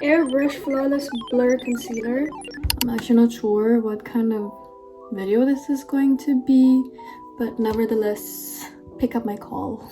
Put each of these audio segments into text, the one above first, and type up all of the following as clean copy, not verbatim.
Airbrush Flawless Blur Concealer. I'm actually not sure what kind of video this is going to be, but nevertheless, pick up my call.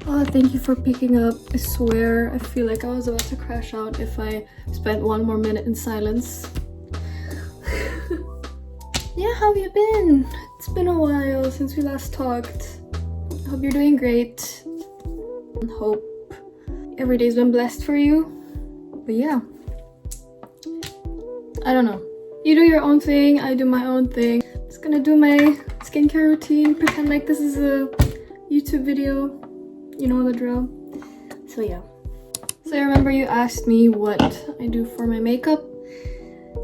Oh, thank you for picking up. I swear, I feel like I was about to crash out if I spent one more minute in silence. Yeah, how have you been? It's been a while since we last talked. I hope you're doing great. I hope every day's been blessed for you. But yeah, I don't know. You do your own thing, I do my own thing. Just gonna do my skincare routine, pretend like this is a YouTube video. You know the drill. So yeah. So I remember you asked me what I do for my makeup.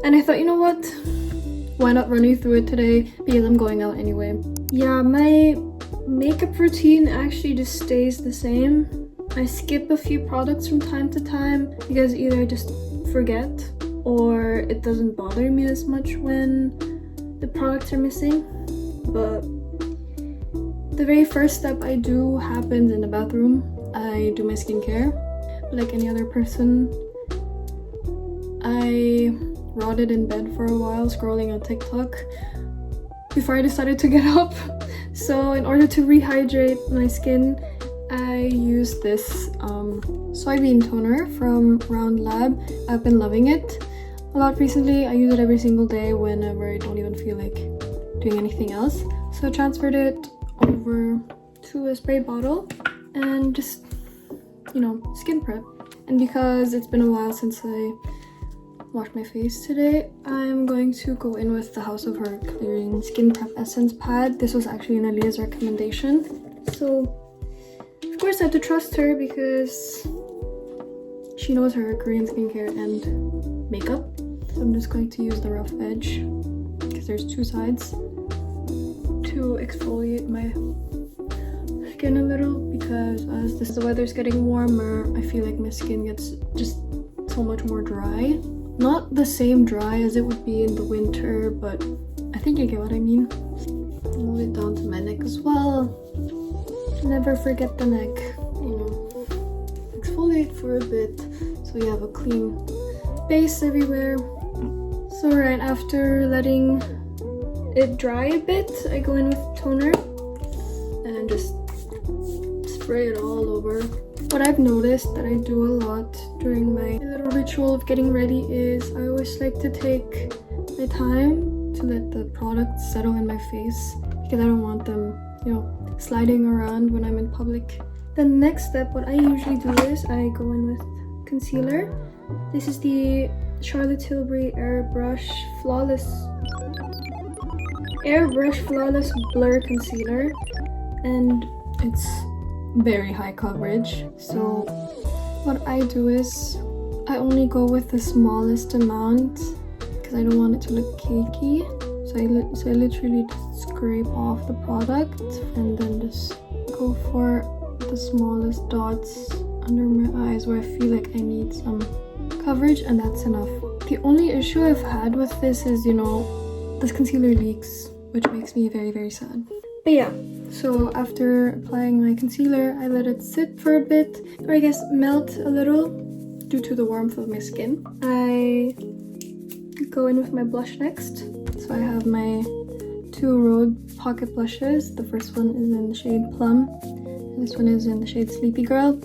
And I thought, you know what? Why not run you through it today? Because I'm going out anyway. Yeah, my makeup routine actually just stays the same. I skip a few products from time to time because either I just forget or it doesn't bother me as much when the products are missing. But the very first step I do happens in the bathroom. I do my skincare. Like any other person, I rotted in bed for a while scrolling on TikTok before I decided to get up. So in order to rehydrate my skin, I use this soybean toner from Round Lab. I've been loving it a lot recently. I use it every single day whenever I don't even feel like doing anything else. So I transferred it over to a spray bottle and just, you know, skin prep. And because it's been a while since I washed my face today, I'm going to go in with the House of Her Clearing Skin Prep Essence Pad. This was actually Nalia's recommendation. So, of course, I have to trust her because she knows her Korean skincare and makeup. So I'm just going to use the rough edge because there's two sides to exfoliate my skin a little, because as the weather's getting warmer, I feel like my skin gets just so much more dry. Not the same dry as it would be in the winter, but I think you get what I mean. Move it down to my neck as well. Never forget the neck, you know. Exfoliate for a bit so you have a clean base everywhere. So right after letting it dry a bit, I go in with toner and just spray it all over. What I've noticed that I do a lot during my little ritual of getting ready is I always like to take my time to let the products settle in my face because I don't want them, you know, sliding around when I'm in public. The next step, what I usually do is I go in with concealer. This is the Charlotte Tilbury Airbrush Flawless Blur Concealer, and it's very high coverage. So what I do is I only go with the smallest amount because I don't want it to look cakey. So I literally just scrape off the product and then just go for the smallest dots under my eyes where I feel like I need some coverage, and that's enough. The only issue I've had with this is, you know, this concealer leaks, which makes me very, very sad. But yeah, so after applying my concealer, I let it sit for a bit, or I guess melt a little due to the warmth of my skin. I go in with my blush next. So I have my two Rode Pocket blushes. The first one is in the shade Plum, and this one is in the shade Sleepy Girl.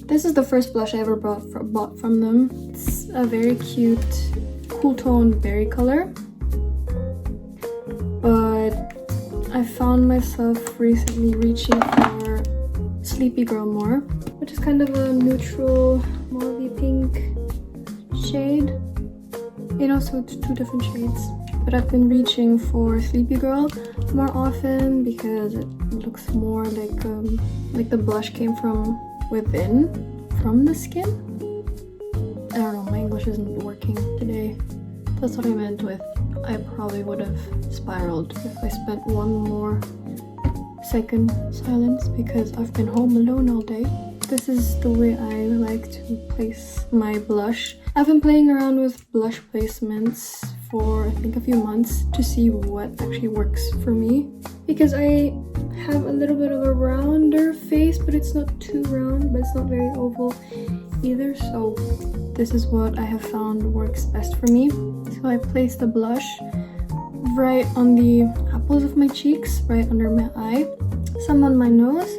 This is the first blush I ever bought from them. It's a very cute, cool toned berry color. But I found myself recently reaching for Sleepy Girl more, which is kind of a neutral mauvey pink shade. You know, so it's two different shades. But I've been reaching for Sleepy Girl more often because it looks more like the blush came from within, from the skin. I don't know, my English isn't working today. That's what I meant with I probably would have spiraled if I spent one more second silence because I've been home alone all day. This is the way I like to place my blush. I've been playing around with blush placements for I think a few months to see what actually works for me, because I have a little bit of a rounder face, but it's not too round, but it's not very oval either. So this is what I have found works best for me. So I place the blush right on the apples of my cheeks, right under my eye, some on my nose,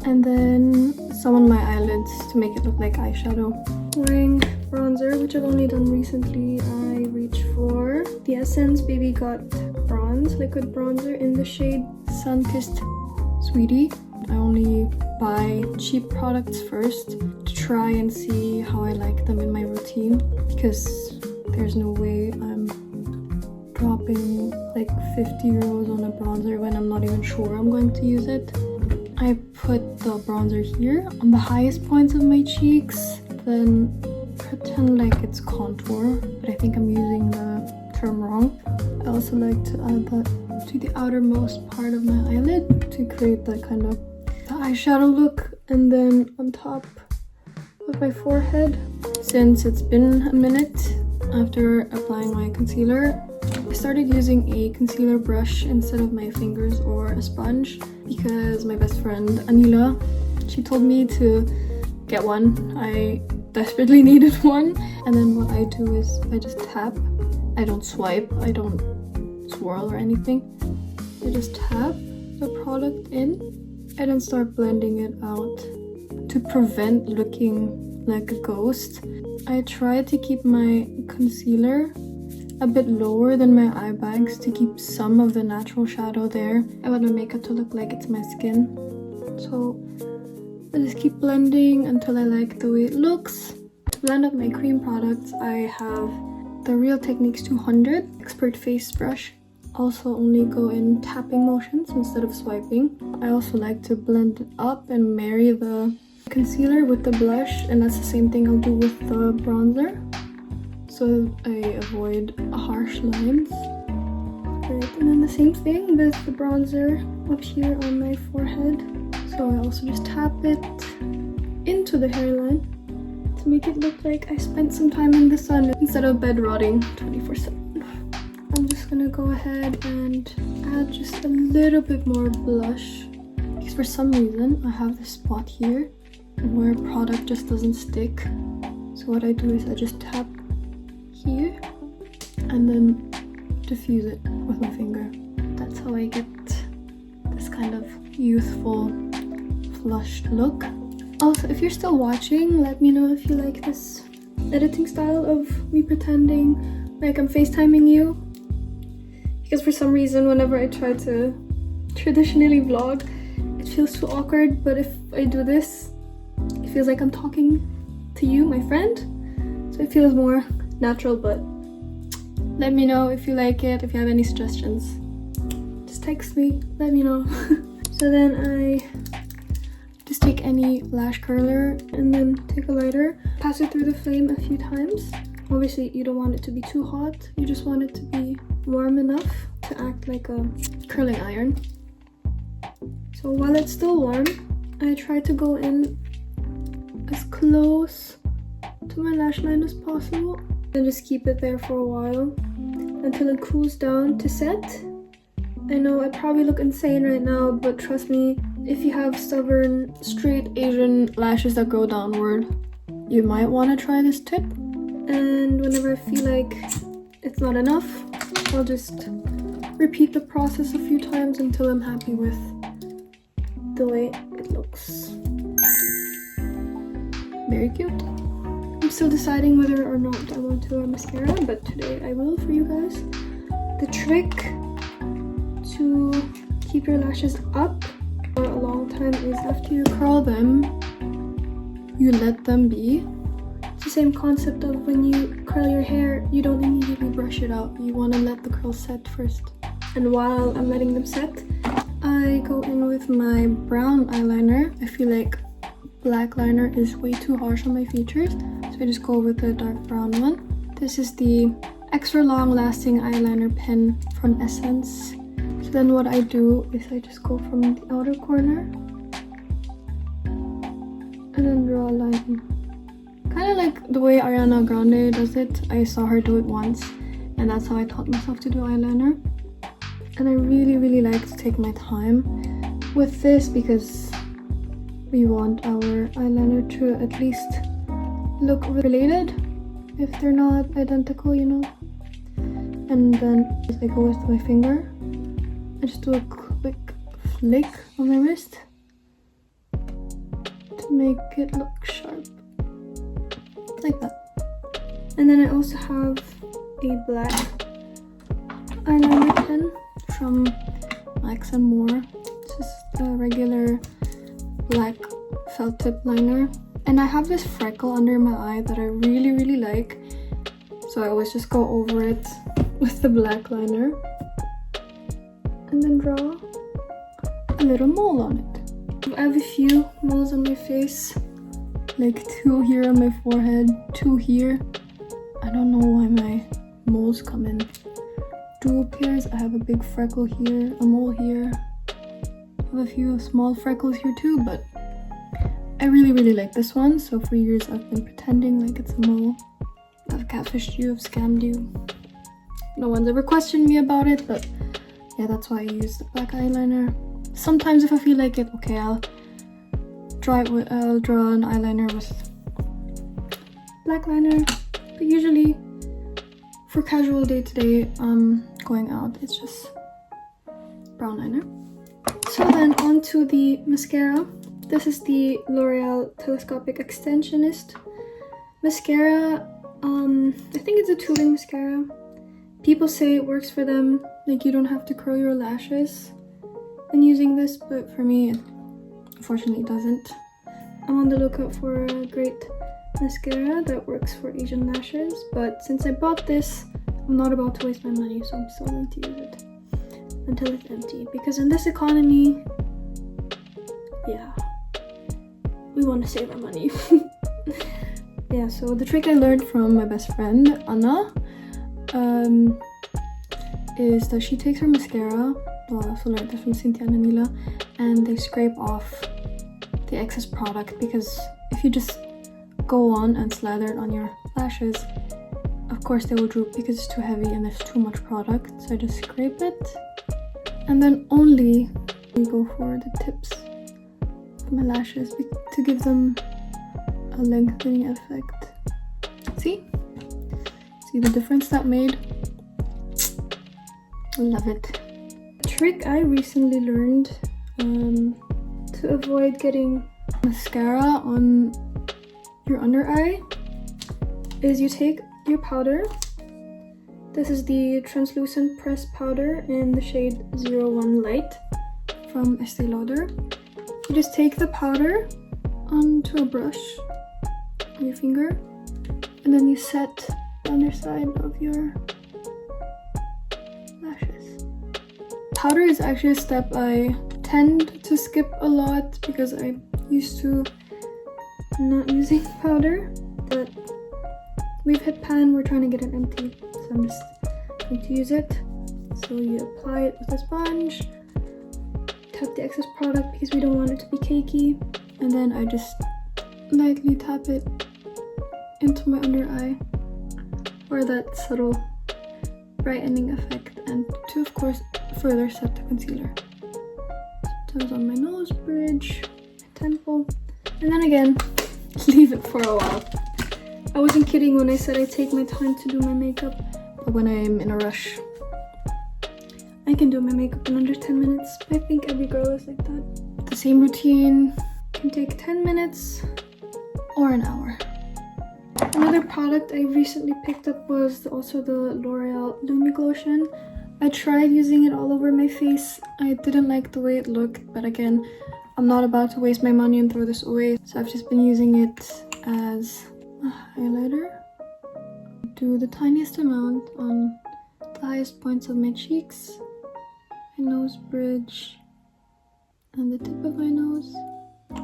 and then some on my eyelids to make it look like eyeshadow. Wearing bronzer, which I've only done recently, I reached for the Essence Baby Got Bronze liquid bronzer in the shade Sun-Kissed Sweetie. I only buy cheap products first to try and see how I like them in my routine, because there's no way I'm dropping like 50 euros on a bronzer when I'm not even sure I'm going to use it. I put the bronzer here on the highest points of my cheeks, then pretend like it's contour, but I think I'm using the term wrong. I also like to add that to the outermost part of my eyelid to create that kind of eyeshadow look, and then on top of my forehead. Since it's been a minute after applying my concealer, I started using a concealer brush instead of my fingers or a sponge, because my best friend Anila, she told me to get one. I desperately needed one. And then what I do is I just tap. I don't swipe, I don't swirl or anything. I just tap the product in and then start blending it out to prevent looking like a ghost. I try to keep my concealer a bit lower than my eye bags to keep some of the natural shadow there. I want my makeup to look like it's my skin. So I just keep blending until I like the way it looks. To blend up my cream products, I have the Real Techniques 200 Expert Face Brush. Also only go in tapping motions instead of swiping. I also like to blend it up and marry the concealer with the blush, and that's the same thing I'll do with the bronzer, so I avoid harsh lines. Right, and then the same thing with the bronzer up here on my forehead. So I also just tap it into the hairline to make it look like I spent some time in the sun instead of bed rotting 24/7. I'm just gonna go ahead and add just a little bit more blush, because for some reason I have this spot here where product just doesn't stick. So what I do is I just tap here and then diffuse it with my finger. That's how I get this kind of youthful flushed look. Also, if you're still watching, let me know if you like this editing style of me pretending like I'm FaceTiming you, because for some reason whenever I try to traditionally vlog, it feels too awkward, but if I do this, it feels like I'm talking to you, my friend, so it feels more natural. But let me know if you like it. If you have any suggestions, just text me, let me know. So then I just take any lash curler and then take a lighter, pass it through the flame a few times. Obviously you don't want it to be too hot, you just want it to be warm enough to act like a curling iron. So while it's still warm, I try to go in as close to my lash line as possible and just keep it there for a while until it cools down to set. I know I probably look insane right now, but trust me, if you have stubborn, straight Asian lashes that go downward, you might want to try this tip. And whenever I feel like it's not enough, I'll just repeat the process a few times until I'm happy with the way it looks. Very cute. I'm still deciding whether or not I want to wear mascara, but today I will for you guys. The trick to keep your lashes up for a long time is after you curl them, you let them be. It's the same concept of when you curl your hair, you don't immediately brush it out. You want to let the curls set first. And while I'm letting them set, I go in with my brown eyeliner. I feel like black liner is way too harsh on my features, so I just go with the dark brown one. This is the extra long lasting eyeliner pen from Essence. So then what I do is I just go from the outer corner and then draw a line. Kind of like the way Ariana Grande does it. I saw her do it once and that's how I taught myself to do eyeliner. And I really like to take my time with this because we want our eyeliner to at least look related if they're not identical, you know. And then as I go with my finger, I just do a quick flick on my wrist to make it look sharp, like that. And then I also have a black eyeliner pen from Max & More. It's just a regular black felt tip liner. And I have this freckle under my eye that I really like, so I always just go over it with the black liner and then draw a little mole on it. I have a few moles on my face, like 2 here on my forehead, 2 here. I don't know why my moles come in dual pairs. I have a big freckle here, a mole here. I have a few small freckles here too, but I really like this one. So for years I've been pretending like it's a mole. I've catfished you, I've scammed you. No one's ever questioned me about it, but yeah, that's why I use the black eyeliner. Sometimes if I feel like it, okay, I'll draw an eyeliner with black liner. But usually for casual day-to-day going out, it's just brown liner. So then on to the mascara. This is the L'Oreal Telescopic Extensionist mascara. I think it's a tubing mascara. People say it works for them, like you don't have to curl your lashes when using this, but for me it unfortunately doesn't. I'm on the lookout for a great mascara that works for Asian lashes, but since I bought this, I'm not about to waste my money, so I'm still going to use it until it's empty, because in this economy, yeah, we want to save our money. Yeah, so the trick I learned from my best friend Anna is that she takes her mascara, well, I also learned this from Cynthia and Anila, and they scrape off the excess product, because if you just go on and slather it on your lashes, of course they will droop because it's too heavy and there's too much product. So I just scrape it, and then only go for the tips of my lashes to give them a lengthening effect. See the difference that made? I love it. A trick I recently learned to avoid getting mascara on your under eye is you take your powder. This is the translucent pressed powder in the shade 01 Light from Estee Lauder. You just take the powder onto a brush on your finger, and then you set the underside of your lashes. Powder is actually a step I tend to skip a lot because I'm used to not using powder, but we've hit pan, we're trying to get it empty, so I'm just going to use it. So you apply it with a sponge, tap the excess product because we don't want it to be cakey, and then I just lightly tap it into my under eye for that subtle brightening effect, and to of course further set the concealer. Sometimes on my nose bridge, my temple, and then again leave it for a while. I wasn't kidding when I said I take my time to do my makeup, but when I'm in a rush, I can do my makeup in under 10 minutes. I think every girl is like that. The same routine can take 10 minutes or an hour. Another product I recently picked up was also the L'Oreal Lumi Lotion. I tried using it all over my face. I didn't like the way it looked, but again, I'm not about to waste my money and throw this away, so I've just been using it as a highlighter. Do the tiniest amount on the highest points of my cheeks, my nose bridge, and the tip of my nose.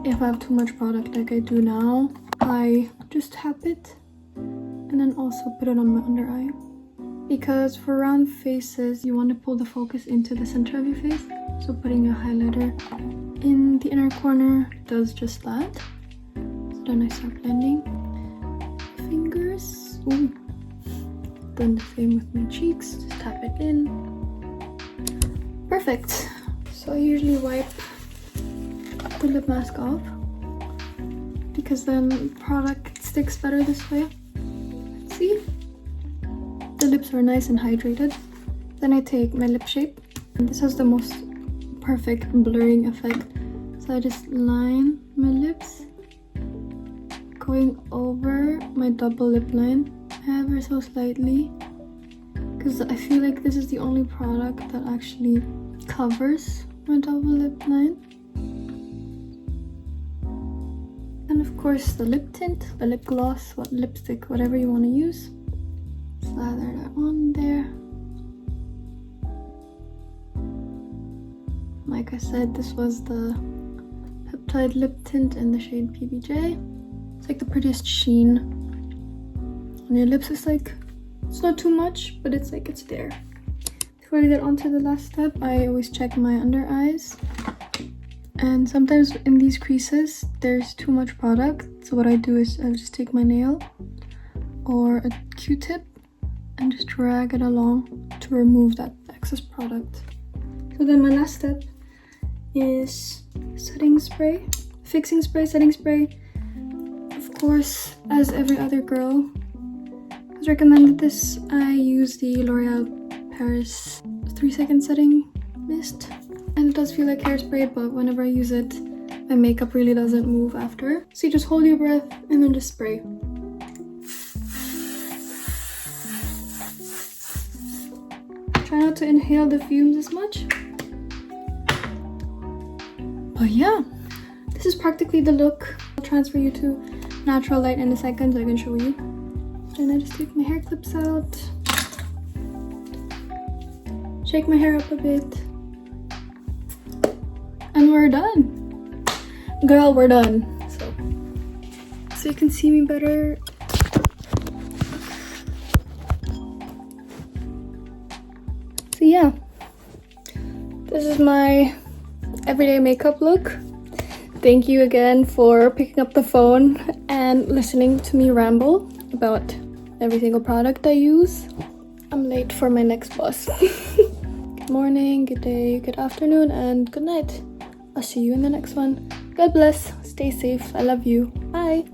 If I have too much product like I do now, I just tap it and then also put it on my under eye. Because for round faces, you want to pull the focus into the center of your face. So putting a highlighter in the inner corner does just that. So then I start blending. Fingers. Ooh. Then the same with my cheeks, just tap it in. Perfect. So I usually wipe the lip mask off because then product sticks better this way. Let's see. The lips are nice and hydrated. Then I take my lip shape, and this has the most perfect blurring effect. So I just line my lips, going over my double lip line ever so slightly, because I feel like this is the only product that actually covers my double lip line. And of course the lip tint, the lip gloss, what lipstick, whatever you want to use. Slather that on there. Like I said, this was the peptide lip tint in the shade PBJ. It's like the prettiest sheen on your lips. It's like, it's not too much, but it's like it's there. Before I get onto the last step, I always check my under eyes. And sometimes in these creases, there's too much product. So what I do is I just take my nail or a Q-tip and just drag it along to remove that excess product. So then my last step is setting spray, fixing spray, setting spray. Of course, as every other girl has recommended this, I use the L'Oreal Paris 3-second setting mist. And it does feel like hairspray, but whenever I use it, my makeup really doesn't move after. So you just hold your breath and then just spray. Try not to inhale the fumes as much. But yeah, this is practically the look. I'll transfer you to natural light in a second so I can show you. Then I just take my hair clips out, shake my hair up a bit, and we're done. Girl, we're done. So you can see me better. So yeah, this is my everyday makeup look. Thank you again for picking up the phone and listening to me ramble about every single product I use. I'm late for my next bus. Good morning, good day, good afternoon, and good night. I'll see you in the next one. God bless, stay safe, I love you, bye.